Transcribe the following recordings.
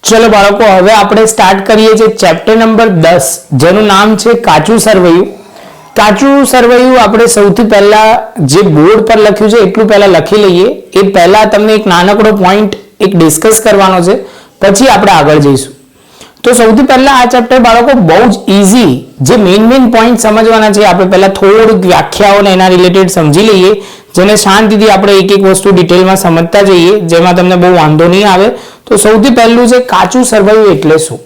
चलो बाळको હવે આપણે સ્ટાર્ટ કરીએ છીએ ચેપ્ટર નંબર 10 જેનું નામ છે કાચું સરવૈયું। કાચું સરવૈયું આપણે સૌથી પહેલા જે બોર્ડ પર લખ્યું છે એટલું પહેલા લખી લઈએ। એ પહેલા તમને એક નાનકડો પોઈન્ટ એક ડિસ્કસ કરવાનો છે, પછી આપણે આગળ જઈશું। તો સૌથી પહેલા આ ચેપ્ટર બાળકો બહુ જ ઈઝી જે મેઇન પોઈન્ટ સમજવાના છે। આપણે પહેલા થોડીક વ્યાખ્યાઓને એના રિલેટેડ સમજી લઈએ, જેને શાંતિથી આપણે એક એક વસ્તુ ડિટેલમાં સમજતા જઈએ, જેમાં તમને બહુ વાંધો નહીં આવે। तो સૌથી પહેલું છે કાચું સરવૈયું એટલે શું।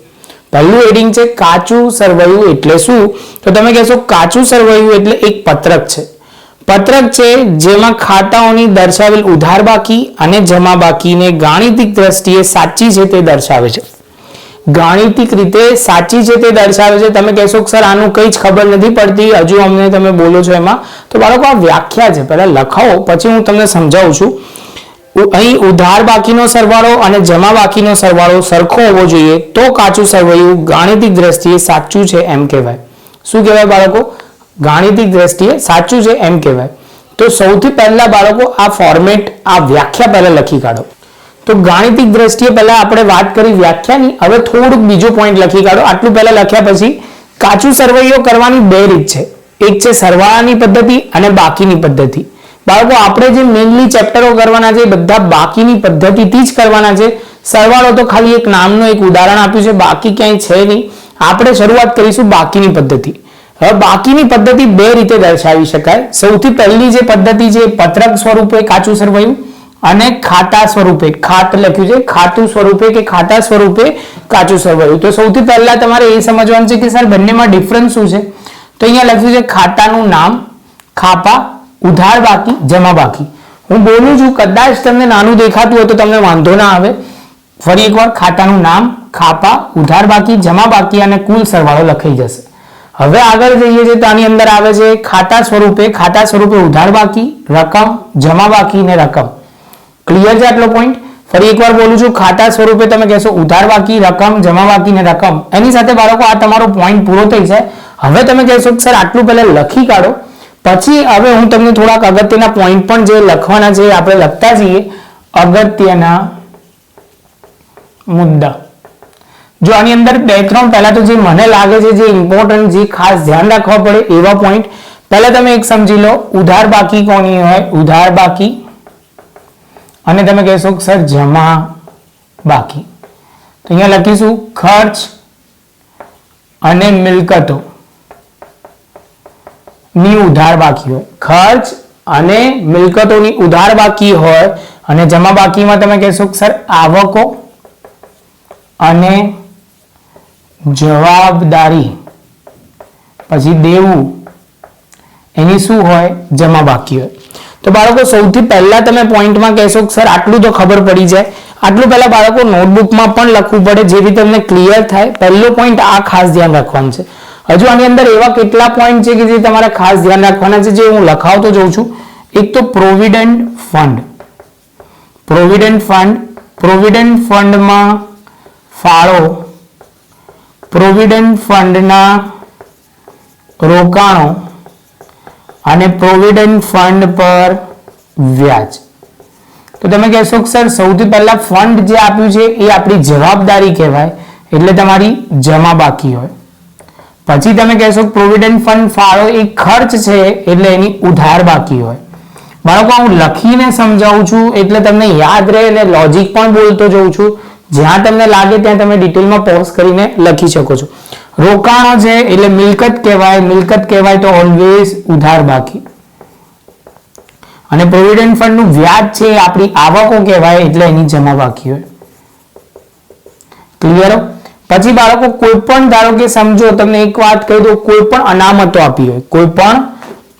પહેલું હેડિંગ છે કાચું સરવૈયું એટલે શું। તો તમે કહેશો કાચું સરવૈયું એટલે એક પત્રક છે। પત્રક છે જેમાં ખાતાઓની દર્શાવેલ ઉધાર બાકી અને જમા બાકીને ગાણિતિક દ્રષ્ટિએ સાચી છે તે દર્શાવે છે। ગાણિતિક રીતે સાચી છે તે દર્શાવે છે। તમે કહેશો સર આનું કંઈ જ ખબર નથી પડતી, હજુ અમને તમે બોલો છો એમાં। તો બાળકો આ વ્યાખ્યા છે, પહેલા લખાવો પછી હું તમને સમજાવું છું। અહીં ઉધાર બાકીનો સરવાળો અને જમા બાકીનો સરવાળો સરખો હોવો જોઈએ તો કાચું સરવૈયું ગાણિતિક દ્રષ્ટિએ સાચું છે એમ કહેવાય। શું કહેવાય બાળકો? ગાણિતિક દ્રષ્ટિએ સાચું છે એમ કહેવાય। તો સૌથી પહેલા બાળકો આ ફોર્મેટ, આ વ્યાખ્યા પહેલા લખી કાઢો। તો ગાણિતિક દ્રષ્ટિએ પહેલા આપણે વાત કરી વ્યાખ્યાની, હવે થોડુંક બીજો પોઈન્ટ લખી કાઢો। આટલું પહેલા લખ્યા પછી કાચું સરવૈયો કરવાની બે રીત છે, એક છે સરવાળાની પદ્ધતિ અને બાકીની પદ્ધતિ। બાળકો આપણે જે મેઇનલી ચેપ્ટરો કરવાના છે બધા બાકીની પદ્ધતિથી જ કરવાના છે। સરવાળો તો ખાલી એક નામનું એક ઉદાહરણ આપ્યું છે, બાકી ક્યાંય છે નહીં। આપણે શરૂઆત કરીશું બાકીની પદ્ધતિ। હવે બાકીની પદ્ધતિ બે રીતે દર્શાવી શકાય। સૌથી પહેલી જે પદ્ધતિ છે પત્રક સ્વરૂપે કાચું સરવૈયું અને ખાતા સ્વરૂપે, ખાત લખ્યું છે, ખાતું સ્વરૂપે કે ખાતા સ્વરૂપે કાચું સરવૈયું। તો સૌથી પહેલા તમારે એ સમજવાનું છે કે સર બંનેમાં ડિફરન્સ શું છે। તો અહીંયા લખ્યું છે ખાતાનું નામ, ખાપા, ઉધાર બાકી, જમા બાકી। હું બોલું છું, કદાચ તમને નાનું દેખાતું હોય તો તમને વાંધો ના આવે। ફરી એકવાર ખાતાનું નામ, ખાપા, ઉધાર બાકી, જમા બાકી અને કુલ સરવાળો લખાઈ જશે। હવે આગળ જઈએ છીએ તો આની અંદર આવે છે ખાતા સ્વરૂપે ઉધાર બાકી, રકમ, જમા બાકી ને રકમ। ક્લિયર છે આટલો પોઈન્ટ? ફરી એકવાર બોલું છું, ખાતા સ્વરૂપે તમે કહેશો ઉધાર બાકી, રકમ, જમા બાકી ને રકમ। એની સાથે બાળકો આ તમારો પોઈન્ટ પૂરો થઈ જાય। હવે તમે કહેશો સર આટલું પહેલા લખી કાઢો, પછી હવે હું તમને થોડાક અગત્યના પોઈન્ટ પણ જે લખવાના છે આપણે લખતા જઈએ। અગત્યના મુદ્દા, જો આની અંદર બે ત્રણ પહેલા તો જે મને લાગે છે જે ઇમ્પોર્ટન્ટ, જે ખાસ ધ્યાન રાખવા પડે એવા પોઈન્ટ પહેલા તમે એક સમજી લો। ઉધાર બાકી કોની હોય? ઉધાર બાકી, અને તમે કહેશો સર જમા બાકી। તો અહીંયા લખીશું ખર્ચ અને મિલકતો ની ઉધાર બાકી હોય, ખર્ચ અને મિલકતોની ઉધાર બાકી હોય, અને જમા બાકીમાં તમે કહેશો સર આવકો અને જવાબદારી પછી દેવું એની શું હોય? જમા બાકી હોય। તો બાળકો સૌથી પહેલા તમે પોઈન્ટમાં કહેશો સર આટલું તો ખબર પડી જાય। આટલું પહેલા બાળકો નોટબુકમાં પણ લખવું પડે જેથી તમને ક્લિયર થાય। પહેલો પોઈન્ટ આ ખાસ ધ્યાન રાખવાનું છે। હજુ આની અંદર એવા કેટલા પોઈન્ટ છે કે જે તમારે ખાસ ધ્યાન રાખવાના છે, જે હું લખાવતો જઉં છું। એક તો પ્રોવિડન્ટ ફંડ, પ્રોવિડન્ટ ફંડમાં ફાળો, પ્રોવિડન્ટ ફંડના રોકાણો અને પ્રોવિડન્ટ ફંડ પર વ્યાજ। તો તમે કહેશો સર સૌથી પહેલા ફંડ જે આપ્યું છે એ આપણી જવાબદારી કહેવાય, એટલે તમારી જમા બાકી હોય। પછી તમે કહેશો પ્રોવિડન્ટ ફંડ ફાળો એ ખર્ચ છે એટલે એની ઉધાર બાકી હોય। બાળકો હું લખીને સમજાવું છું એટલે તમને યાદ રહે અને લોજિક પણ બોલતો જઉં છું। જ્યાં તમને લાગે ત્યાં તમે ડિટેલમાં પોઝ કરીને લખી શકો છો। રોકાણો છે એટલે મિલકત કહેવાય તો ઓલવેઝ ઉધાર બાકી, અને પ્રોવિડન્ટ ફંડનું વ્યાજ છે એ આપણી આવકો કહેવાય એટલે એની જમા બાકી હોય। ક્લિયર? પછી બાળકો કોઈ પણ ધારો કે સમજો તમને એક વાત કહી દો, કોઈ પણ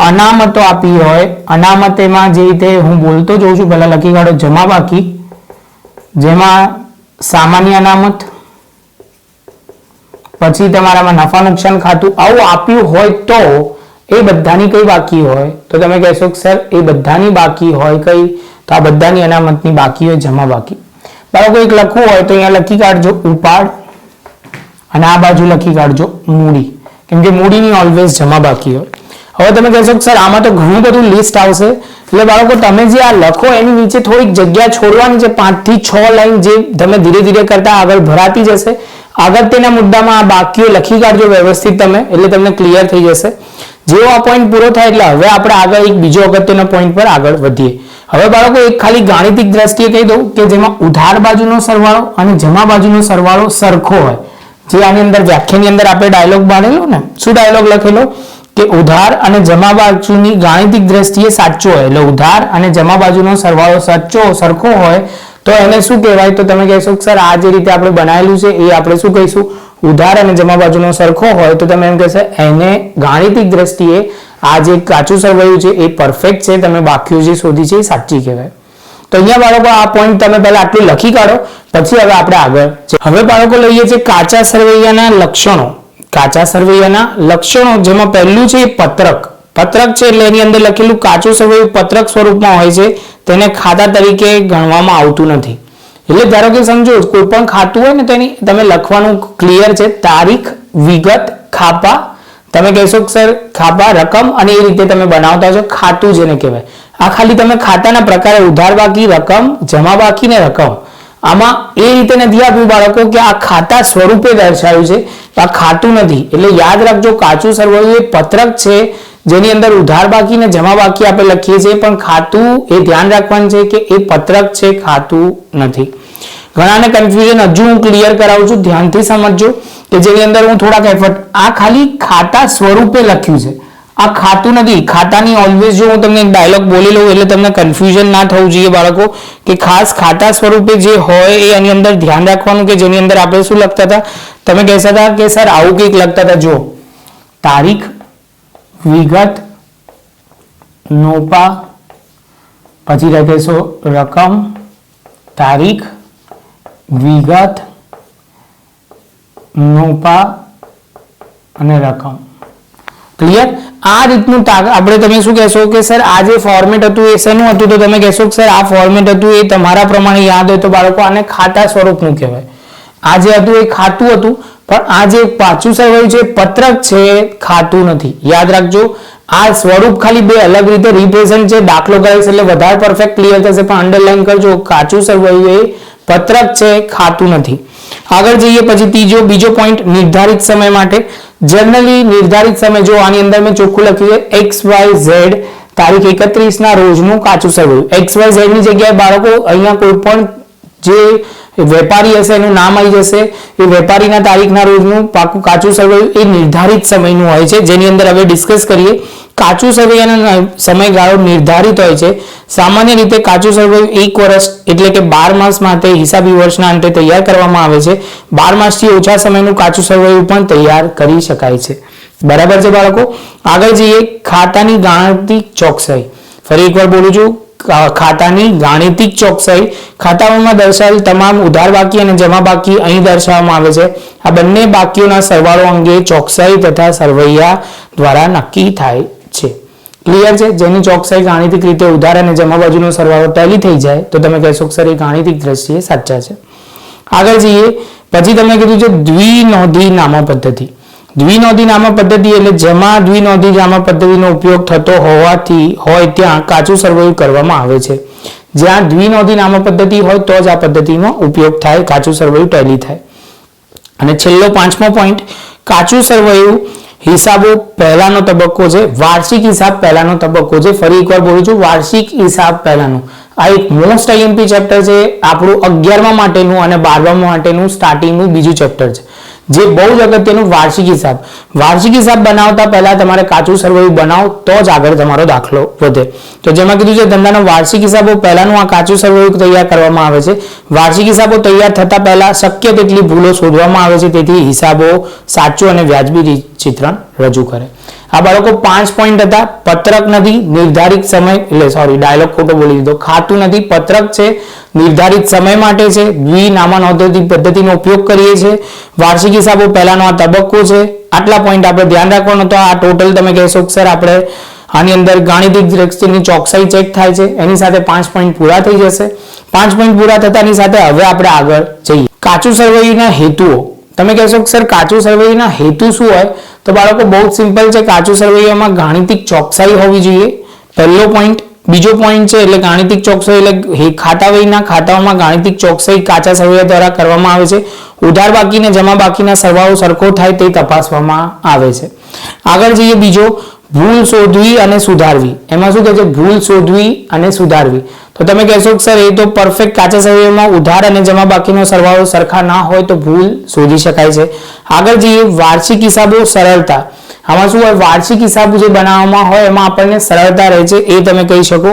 અનામતો આપી હોય, અનામતેમાં જે રીતે હું બોલતો જઉં છું પહેલા લખી કાઢો જમા બાકી, જેમાં સામાન્ય અનામત, પછી તમારામાં નફા નુકસાન ખાતું આવું આપ્યું હોય તો એ બધાની કઈ બાકી હોય? તો તમે કહેશો સર એ બધાની બાકી હોય કઈ? તો આ બધાની અનામતની બાકી હોય જમા બાકી। બાળકો એક લખવું હોય તો અહીંયા લખી કાઢજો ઉપાડ, અને આ બાજુ લખી કાઢજો મૂડી, કેમ કે મૂડીની ઓલવેઝ જમા બાકી હોય। હવે તમે કહેશો કે સર આમાં તો ઘણું બધું લિસ્ટ આવશે, એટલે બાળકો તમે જે આ લખો એની નીચે થોડીક જગ્યા છોડવાની છે, 5 થી 6 લાઈન જે તમે ધીરે ધીરે કરતા આગળ ભરાતી જશે. અગત્યના મુદ્દામાં આ બાકીઓ લખી કાઢજો વ્યવસ્થિત તમે, એટલે તમને ક્લિયર થઈ જશે. જેવો આ પોઈન્ટ પૂરો થાય એટલે હવે આપણે આગળ એક બીજો અગત્યનો પોઈન્ટ પર આગળ વધીએ. હવે બાળકો એક ખાલી ગાણિતિક દ્રષ્ટિએ કહી દઉં કે જેમાં ઉધાર બાજુનો સરવાળો અને જમા બાજુનો સરવાળો સરખો હોય. જે આની અંદર વ્યાખ્યાની અંદર આપણે ડાયલોગ બાંધેલો ને, શું ડાયલોગ લખેલો કે ઉધાર અને જમા બાજુની ગાણિતિક દ્રષ્ટિએ સાચો હોય, એટલે ઉધાર અને જમા બાજુનો સરવાળો સરખો હોય તો એને શું કહેવાય? તો તમે કહેશો કે સર આ જે રીતે આપણે બનાવેલું છે એ આપણે શું કહીશું? ઉધાર અને જમા બાજુનો સરખો હોય તો તમે એમ કહેશો એને ગાણિતિક દ્રષ્ટિએ આ જે કાચું સરવાળું છે એ પરફેક્ટ છે, તમે બાકીઓ જે શોધી છે એ સાચી કહેવાય. તો અહીંયા બાળકો આ પોઈન્ટ તમે પહેલા આટલું લખી કાઢો, પછી હવે આપણે આગળ. હવે બાળકો લઈએ છે કાચા સરવૈયાના લક્ષણો. કાચા સરવૈયાના લક્ષણો જેમાં પહેલું છે પત્રક. પત્રક છે એટલે એની અંદર લખેલું કાચું સરવૈયું પત્રક સ્વરૂપમાં હોય છે, તેને ખાતા તરીકે ગણવામાં આવતું નથી. એટલે ધારો કે સમજો કોઈ પણ ખાતું હોય ને તેની તમે લખવાનું ક્લિયર છે તારીખ, વિગત, ખાપા. તમે કહેશો કે સર ખાપા, રકમ અને એ રીતે તમે બનાવતા છો ખાતું જેને કહેવાય. આ ખાલી તમે ખાતાના પ્રકારે ઉધાર બાકી, રકમ, જમા બાકી ને રકમ આમાં એ રીતે નથી આપ્યું બાળકો કે આ ખાતા સ્વરૂપે દર્શાવ્યું છે, આ ખાતું નથી. એટલે યાદ રાખજો કાચું સરવાળું એ પત્રક છે જેની અંદર ઉધાર બાકી ને જમા બાકી આપણે લખીએ છીએ, પણ ખાતું એ ધ્યાન રાખવાનું છે કે એ પત્રક છે, ખાતું નથી. ઘણાને કન્ફ્યુઝન હજુ હું ક્લિયર કરાવું છું, ધ્યાનથી સમજજો કે જેની અંદર હું થોડાક એફર્ટ આ ખાલી ખાતા સ્વરૂપે લખ્યું છે, આ ખાતું નથી. ખાતાની ઓલવેઝ જો હું તમને એક ડાયલોગ બોલી લઉં એટલે તમને કન્ફ્યુઝન ના થવું જોઈએ બાળકો, કે ખાસ ખાતા સ્વરૂપે જે હોય એ એની અંદર ધ્યાન રાખવાનું કે જેની અંદર આપણે શું લખતા હતા? તમે કહેતા હતા કે સર આવું કંઈક લખતા હતા, જો તારીખ, વિગત, નોપા, પછી લખીશો રકમ, તારીખ, વિગત, નોપા અને રકમ. ક્લિયર? આ રીતનું આપણે તમે શું કહેશો કે સર આ જે ફોર્મેટ હતું એ શેનું હતું? તો તમે કહેશો કે સર આ ફોર્મેટ હતું એ તમારા પ્રમાણે યાદ હોય તો બાળકો આને ખાતા સ્વરૂપનું કહેવાય. આ જે હતું એ ખાતું હતું, પણ આ જે કાચું સરવાળું છે પત્રક છે, ખાતું નથી. યાદ રાખજો આ સ્વરૂપ ખાલી બે અલગ રીતે રિપ્રેઝન્ટ છે. દાખલો કરીશ એટલે વધારે પરફેક્ટ ક્લિયર થશે, પણ અંડરલાઈન કરજો કાચું સરવાળું એ પત્રક છે, ખાતું નથી. આગળ જઈએ પછી બીજો પોઈન્ટ નિર્ધારિત સમય માટે. જનરલી નિર્ધારિત સમય જો આની અંદર મેં ચોખ્ખું લખ્યું છે XYZ તારીખ 31 ના રોજનું કાચું સરવાળું. XYZ ની જગ્યાએ બાળકો અહીંયા કોઈ પણ જે વેપારી હશે એનું નામ આવી જશે, એ વેપારીના તારીખના રોજનું પાકું કાચું સરવાળું એ નિર્ધારિત સમયનું હોય છે, જેની અંદર હવે ડિસ્કસ કરીએ. કાચું સરવૈયાનો સમયગાળો નિર્ધારિત હોય છે. સામાન્ય રીતે કાચું સરવૈયું 1 વર્ષ એટલે કે 12 માસ માટે હિસાબી વર્ષના અંતે તૈયાર કરવામાં આવે છે. 12 માસથી ઓછા સમયનું કાચું સરવૈયું પણ તૈયાર કરી શકાય છે. બરાબર છે બાળકો? આગળ જઈએ ખાતાની ગાણિતિક ચોકસાઈ. ફરી એકવાર બોલું છું, ખાતાની ગાણિતિક ચોકસાઈ. ખાતાઓમાં દર્શાવેલ તમામ ઉધાર બાકી અને જમા બાકી અહીં દર્શાવવામાં આવે છે. આ બંને બાકીઓના સરવાળો અંગે ચોકસાઈ તથા સરવૈયા દ્વારા નક્કી થાય છે. ક્લિયર છે? જેની ચોકસાઈ ગાણિતિક રીતે ઉધાર અને જમા બાજુનો સરવાળો ટેલી થઈ જાય તો તમે કહેશો કે સર એ ગાણિતિક દ્રષ્ટિએ સાચા છે. આગળ જઈએ પછી તમે કીધું છે દ્વિનોંધી નામા પદ્ધતિ. દ્વિનોંધી નામા પદ્ધતિ એટલે જમા દ્વિનોંધી નામા પદ્ધતિનો ઉપયોગ થતો હોય ત્યાં કાચું સરવાળું કરવામાં આવે છે. જ્યાં દ્વિનોંધી નામા પદ્ધતિ હોય તો જ આ પદ્ધતિનો ઉપયોગ થાય, કાચું સરવાળું ટેલી થાય. અને છેલ્લો 5મો પોઈન્ટ, કાચું સરવાળું હિસાબો પહેલાનો તબક્કો છે, વાર્ષિક હિસાબ પહેલાનો તબક્કો છે. ફરી એકવાર બોલું છું, વાર્ષિક હિસાબ પહેલાનો. આ એક મોસ્ટ IMP ચેપ્ટર છે આપણું 11મા માટેનું અને 12મા માટેનું સ્ટાર્ટિંગનું બીજું ચેપ્ટર છે, જે બહુ જ અગત્યનું વાર્ષિક હિસાબ. વાર્ષિક હિસાબ બનાવતા પહેલા તમારે કાચું સરવાળું બનાવો તો જ આગળ તમારો દાખલો વધે. તો જેમાં કીધું છે ધંધાનો વાર્ષિક હિસાબો પહેલાનું આ કાચું સરવાળું તૈયાર કરવામાં આવે છે. વાર્ષિક હિસાબો તૈયાર થતા પહેલા શક્ય તેટલી ભૂલો શોધવામાં આવે છે, તેથી હિસાબો સાચું અને વ્યાજબી ચિત્રણ રજૂ કરે. આ બાળકો 5 પોઈન્ટ હતા. પત્રક નથી, નિર્ધારિત સમય એટલે સોરી ડાયલોગ ખોટો બોલી દીધો. ખાતું નથી, પત્રક છે, નિર્ધારિત સમય માટે છે, દ્વિનામાનોંધી પદ્ધતિનો ઉપયોગ કરીએ છીએ, વાર્ષિક હિસાબો પહેલાનો આ તબક્કો છે. આટલા પોઈન્ટ આપણે ધ્યાન રાખવાનો. તો આ ટોટલ તમે કહેશો કે સર આપણે આની અંદર ગાણિતિક દ્રષ્ટિની ચોકસાઈ ચેક થાય છે, એની સાથે 5 પોઈન્ટ પૂરા થઈ જશે. 5 પોઈન્ટ પૂરા થતાની સાથે હવે આપણે આગળ જઈએ. કાચું સરવાળુના હેતુઓ. તમે કહેશો કે સર કાચું સરવૈયાના હેતુ શું હોય? તો બાળકો બહુ જ સિમ્પલ છે. કાચું સરવૈયામાં ગાણિતિક ચોકસાઈ હોવી જોઈએ, પહેલો પોઈન્ટ. બીજો પોઈન્ટ છે એટલે ગાણિતિક ચોકસાઈ એટલે ખાતા વહીના ખાતાઓમાં ગાણિતિક ચોકસાઈ કાચા સરવૈયા દ્વારા કરવામાં આવે છે. ઉધાર બાકી ને જમા બાકીના સરવાળો સરખો થાય તે તપાસવામાં આવે છે. આગળ જઈએ બીજો, ભૂલ શોધવી અને સુધારવી. એમાં શું કહે છે? ભૂલ શોધવી અને સુધારવી. તો તમે કહેશો કે સર એ તો પરફેક્ટ કાચા સરવૈયામાં ઉધાર અને જમા બાકીનો સરવાળો સરખા ના હોય તો ભૂલ શોધી શકાય છે. આગળ જઈએ, વાર્ષિક હિસાબો સરળતા. આમાં શું હોય? વાર્ષિક હિસાબ જે બનાવવામાં હોય એમાં આપણને સરળતા રહે છે, એ તમે કહી શકો.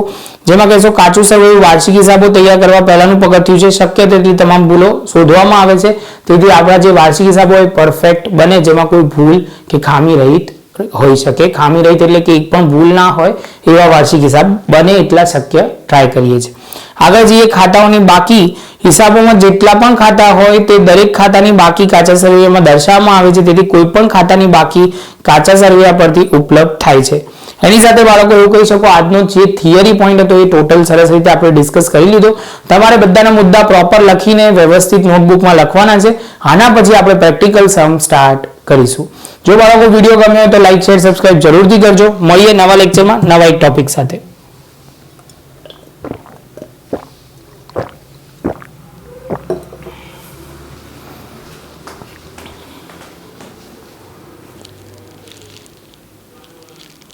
જેમાં કહેશો કાચું સરવૈયું વાર્ષિક હિસાબો તૈયાર કરવા પહેલાનું પગથિયું છે. શક્ય તેટલી તમામ ભૂલો શોધવામાં આવે છે, તેથી આપણા જે વાર્ષિક હિસાબો હોય પરફેક્ટ બને, જેમાં કોઈ ભૂલ કે ખામી રહિત હોઈ શકે. ખામી રહિત એટલે કે એક પણ ભૂલ ના હોય એવા વાર્ષિક હિસાબ બને એટલા શક્ય ટ્રાય કરીએ છીએ. આગળ જઈએ, ખાતાઓની બાકી. હિસાબોમાં જેટલા પણ ખાતા હોય તે દરેક ખાતાની બાકી કાચા સરવૈયામાં દર્શાવવામાં આવે છે, તેથી કોઈ પણ ખાતાની બાકી કાચા સરવૈયા પરથી ઉપલબ્ધ થાય છે. એની સાથે બાળકો એવું કહી શકો આજનો જે થિયરી પોઈન્ટ હતો એ ટોટલ સરસ રીતે આપણે ડિસ્કસ કરી લીધો. તમારે બધાના મુદ્દા પ્રોપર લખીને વ્યવસ્થિત નોટબુકમાં લખવાના છે. આના પછી આપણે પ્રેક્ટિકલ સમ સ્ટાર્ટ કરીશું. જો બાળકો વિડીયો ગમ્યો હોય તો લાઈક, શેર, સબસ્ક્રાઇબ જરૂરથી કરજો. મળીએ નવા લેક્ચરમાં નવા એક ટોપિક સાથે.